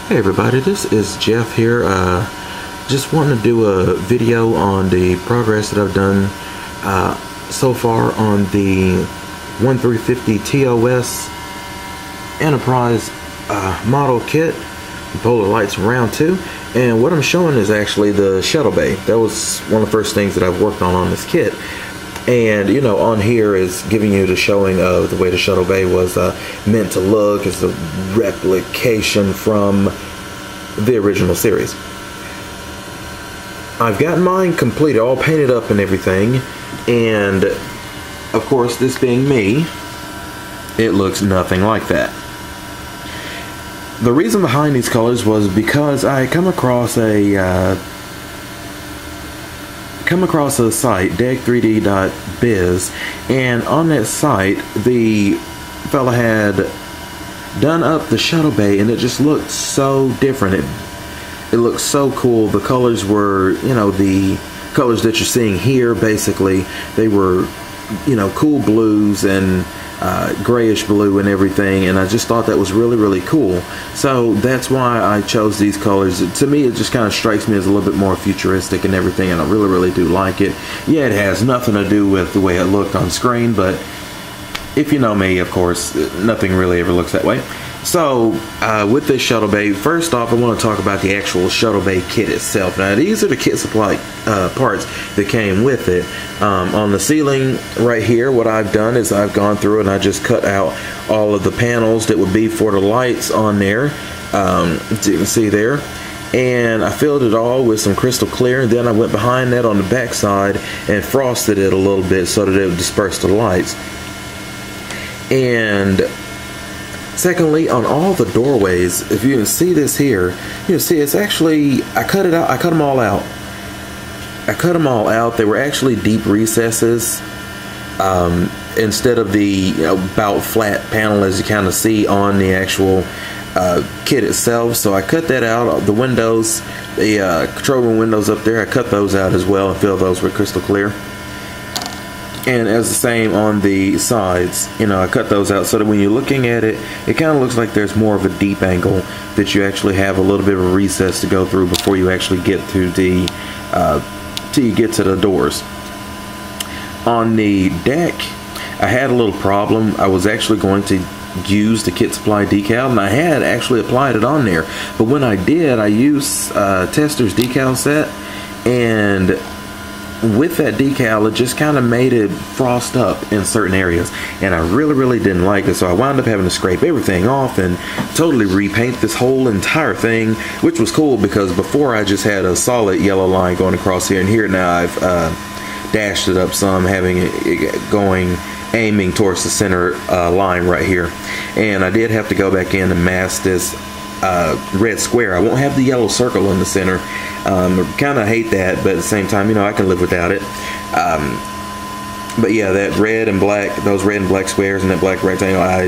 Hey everybody, this is Jeff here. Just wanting to do a video on the progress that I've done so far on the 1350 TOS Enterprise model kit, Polar Lights round 2. And what I'm showing is actually the Shuttle Bay. That was one of the first things that I've worked on this kit. And you know, on here is giving you the showing of the way the Shuttle Bay was meant to look. It's a replication from the original series. I've gotten mine completed, all painted up and everything, and of course, this being me, it looks nothing like that. The reason behind these colors was because I come across a site, deg3d.biz, and on that site the fella had done up the Shuttle Bay, and it just looked so different. It looked so cool. The colors were, you know, the colors that you're seeing here, basically they were, you know, cool blues and grayish blue and everything, and I just thought that was really cool. So that's why I chose these colors. To me, it just kind of strikes me as a little bit more futuristic and everything, and I really do like it. Yeah, it has nothing to do with the way it looked on screen, but if you know me, of course, nothing really ever looks that way. So with this Shuttle Bay, first off, I want to talk about the actual Shuttle Bay kit itself. Now, these are the kit supply parts that came with it. On the ceiling right here, what I've done is I've gone through and I just cut out all of the panels that would be for the lights on there, as you can see there, and I filled it all with some crystal clear, and then I went behind that on the back side and frosted it a little bit so that it would disperse the lights. And secondly, on all the doorways, if you can see this here, you can see it's actually, I cut it out, I cut them all out. They were actually deep recesses, instead of the about flat panel as you kind of see on the actual kit itself. So I cut that out. The windows, the control room windows up there, I cut those out as well and filled those with crystal clear. And as the same on the sides, you know, I cut those out so that when you're looking at it, it kind of looks like there's more of a deep angle, that you actually have a little bit of a recess to go through before you actually get to the till you get to the doors. On the deck, I had a little problem. I was actually going to use the kit supply decal, and I had actually applied it on there, but when I did, I used Tester's decal set, and with that decal, it just kind of made it frost up in certain areas, and I really didn't like it. So I wound up having to scrape everything off and totally repaint this whole entire thing, which was cool because before I just had a solid yellow line going across here, and here now I've dashed it up some, having it going, aiming towards the center line right here. And I did have to go back in and mask this red square. I won't have the yellow circle in the center. I kind of hate that, but at the same time, you know, I can live without it. But yeah, that red and black, those red and black squares and that black rectangle, I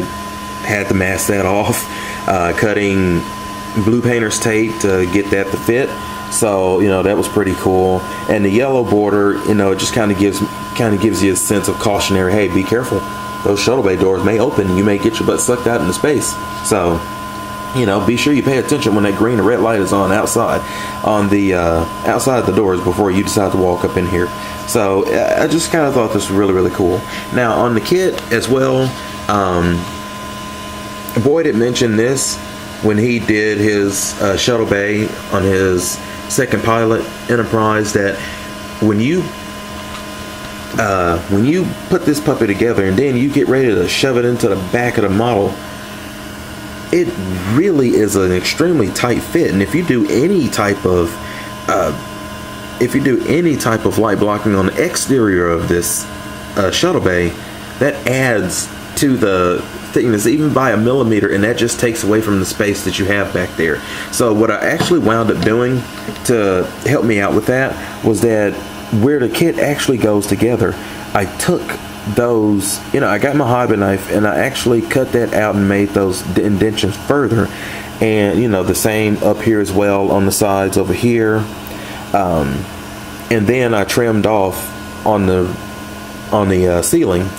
had to mask that off, cutting blue painter's tape to get that to fit. So, you know, that was pretty cool. And the yellow border, you know, it just kind of gives you a sense of cautionary, hey, be careful. Those Shuttle Bay doors may open and you may get your butt sucked out into space. So, you know, be sure you pay attention when that green or red light is on outside, on the outside the doors before you decide to walk up in here. So I just kind of thought this was really cool. Now on the kit as well, Boyd had mentioned this when he did his Shuttle Bay on his second pilot Enterprise, that when you put this puppy together and then you get ready to shove it into the back of the model, it really is an extremely tight fit. And if you do any type of light blocking on the exterior of this Shuttle Bay, that adds to the thickness even by a millimeter, and that just takes away from the space that you have back there. So what I actually wound up doing to help me out with that was that where the kit actually goes together, I took those, you know, I got my hobby knife and I actually cut that out and made those indentions further, and you know, the same up here as well on the sides over here, and then I trimmed off on the ceiling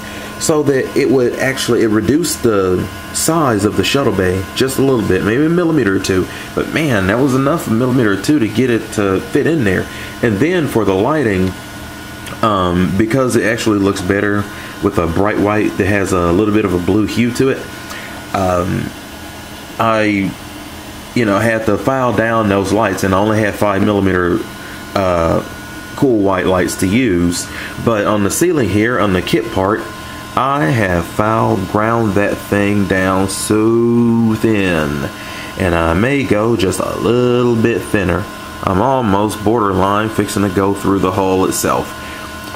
so that it would actually reduce the size of the shuttle bay just a little bit, maybe a millimeter or two. But man, that was enough, a millimeter or two, to get it to fit in there. And then for the lighting, because it actually looks better with a bright white that has a little bit of a blue hue to it, I had to file down those lights, and I only had 5mm cool white lights to use. But on the ceiling here, on the kit part, I have ground that thing down so thin, and I may go just a little bit thinner. I'm almost borderline fixing to go through the hull itself,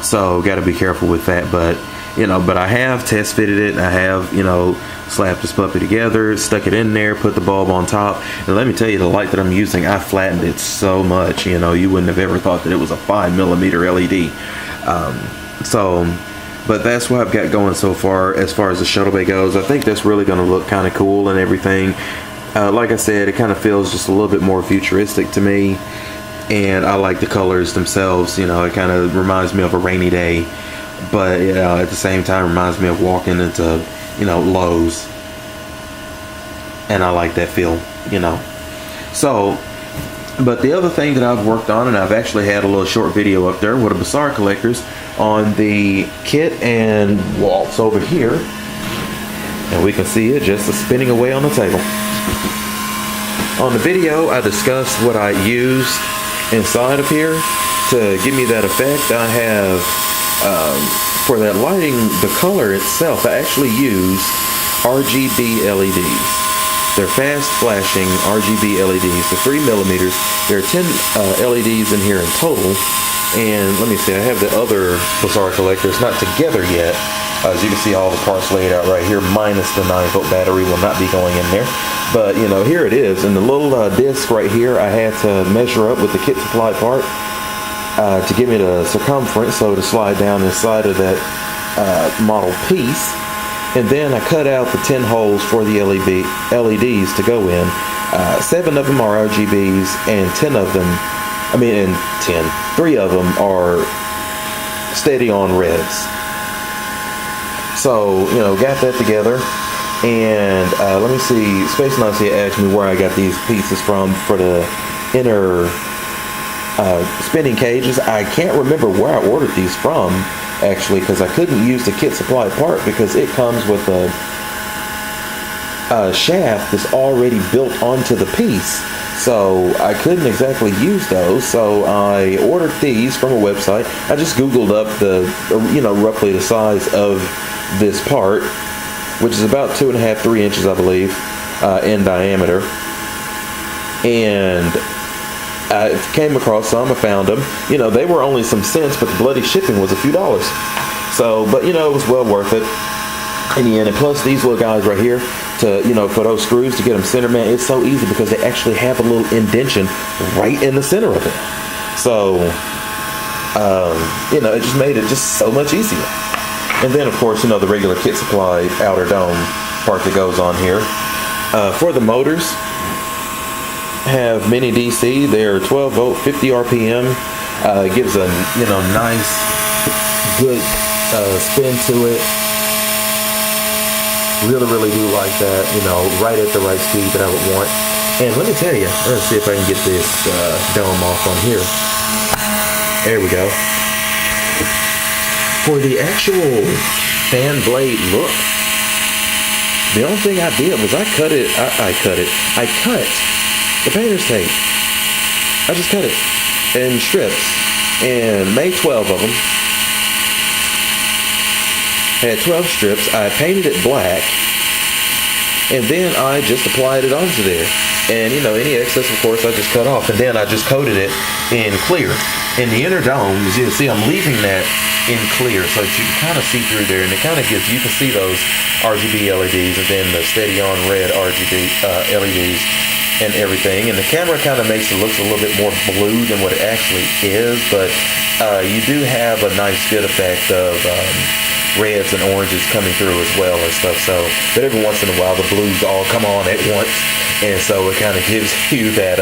so got to be careful with that. But I have test fitted it. I have slapped this puppy together, stuck it in there, put the bulb on top, and let me tell you, the light that I'm using, I flattened it so much, you wouldn't have ever thought that it was a 5mm LED. But that's what I've got going so far as the shuttle bay goes. I think that's really going to look kind of cool and everything. Like I said, it kind of feels just a little bit more futuristic to me, and I like the colors themselves. It kind of reminds me of a rainy day, but at the same time reminds me of walking into Lowe's, and I like that feel. So, but the other thing that I've worked on, and I've actually had a little short video up there with the Bussard collectors on the kit and waltz over here, and we can see it just spinning away on the table. On the video, I discussed what I used inside of here to give me that effect. I have for that lighting, the color itself, I actually used RGB LEDs. They're fast flashing RGB LEDs. They're 3mm. There are 10 LEDs in here in total. And let me see, I have the other Bussard collector. It's not together yet. As you can see, all the parts laid out right here, minus the 9-volt battery will not be going in there. But here it is. And the little disc right here, I had to measure up with the kit supply part to give me the circumference, so to slide down inside of that model piece. And then I cut out the 10 holes for the LEDs to go in. 7 of them are RGBs, and 3 of them are steady on reds. So, got that together. And let me see, Space Nazi asked me where I got these pieces from for the inner spinning cages. I can't remember where I ordered these from, actually, because I couldn't use the kit supply part because it comes with a shaft that's already built onto the piece. So I couldn't exactly use those, so I ordered these from a website. I just Googled up roughly the size of this part, which is about 2.5-3 inches, I believe, in diameter. And I came across some, I found them. They were only some cents, but the bloody shipping was a few dollars. So, but it was well worth it in the end. And plus these little guys right here, to for those screws to get them center, man, it's so easy because they actually have a little indentation right in the center of it. So it just made it just so much easier. And then of course the regular kit supply outer dome part that goes on here. For the motors, have mini DC. They're 12 volt, 50 RPM. Gives a nice good spin to it. Really do like that, right at the right speed that I would want. And let me tell you, let's see if I can get this dome off on here. There we go. For the actual fan blade look, the only thing I did was I cut the painter's tape. I just cut it in strips and made 12 of them. Had 12 strips. I painted it black, and then I just applied it onto there. And any excess, of course, I just cut off, and then I just coated it in clear. In the inner dome, as you can see, I'm leaving that in clear so that you can kind of see through there, and it kind of gives, you can see those RGB LEDs and then the steady on red RGB LEDs and everything. And the camera kind of makes it look a little bit more blue than what it actually is, but you do have a nice good effect of reds and oranges coming through as well and stuff. So, but every once in a while the blues all come on at once, and so it kind of gives you that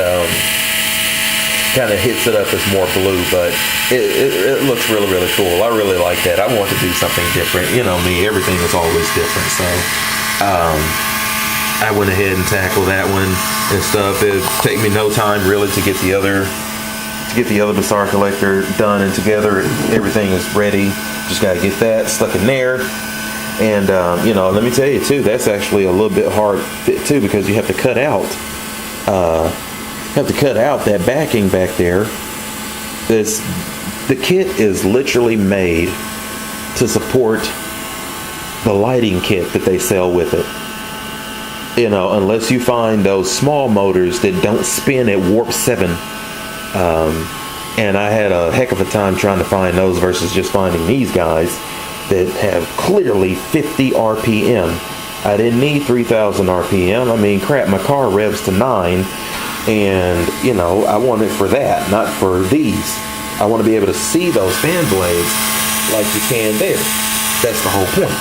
kind of hits it up as more blue, but it looks really, really cool. I really like that. I want to do something different. You know me, everything is always different. So I went ahead and tackled that one and stuff. It take me no time really to get the other Bussard Collector done and together. Everything is ready. Just gotta get that stuck in there. And you know, let me tell you too, that's actually a little bit hard fit too, because you have to cut out that backing back there. The kit is literally made to support the lighting kit that they sell with it. You know, unless you find those small motors that don't spin at warp 7. And I had a heck of a time trying to find those versus just finding these guys that have clearly 50 RPM. I didn't need 3,000 RPM. I mean, crap, my car revs to 9. And, you know, I want it for that, not for these. I want to be able to see those fan blades like you can there. That's the whole point.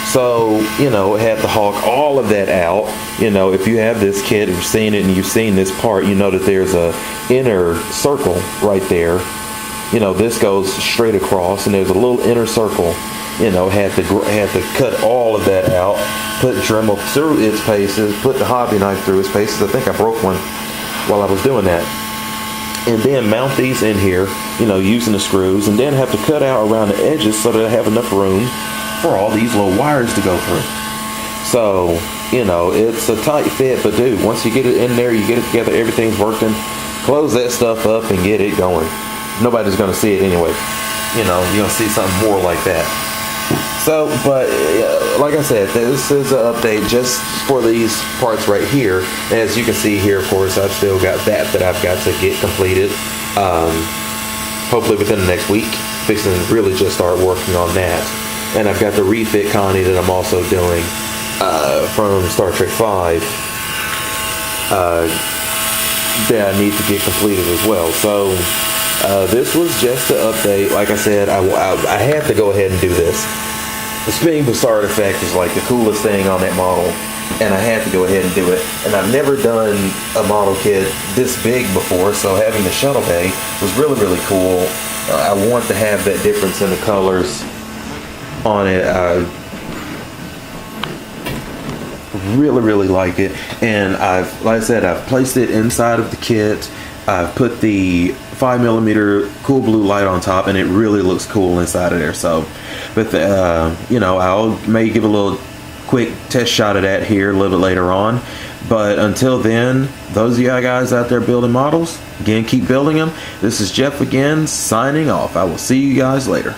So, you know, had to hawk all of that out. You know, if you have this kit, if you've seen it and you've seen this part, you know that there's a inner circle right there. You know, this goes straight across, and there's a little inner circle. You know, had to cut all of that out, put Dremel through its paces, put the hobby knife through its paces. I think I broke one while I was doing that. And then mount these in here, you know, using the screws, and then have to cut out around the edges so that I have enough room for all these little wires to go through. So, you know, it's a tight fit, but dude, once you get it in there, you get it together, everything's working, close that stuff up and get it going. Nobody's going to see it anyway. You know, you're going to see something more like that. So, but like I said, this is an update just for these parts right here. And as you can see here, of course, I've still got that I've got to get completed. Hopefully within the next week, fixing to really just start working on that. And I've got the refit Connie that I'm also doing from Star Trek 5 that I need to get completed as well. So this was just an update. Like I said, I had to go ahead and do this. The spinning Bussard effect is like the coolest thing on that model, and I had to go ahead and do it. And I've never done a model kit this big before, so having the Shuttle Bay was really, really cool. I want to have that difference in the colors on it. I really, really like it. And like I said, I've placed it inside of the kit. I've put the 5mm cool blue light on top, and it really looks cool inside of there. So, but you know, I'll maybe give a little quick test shot of that here a little bit later on. But until then, those of you guys out there building models, again, keep building them. This is Jeff again, signing off. I will see you guys later.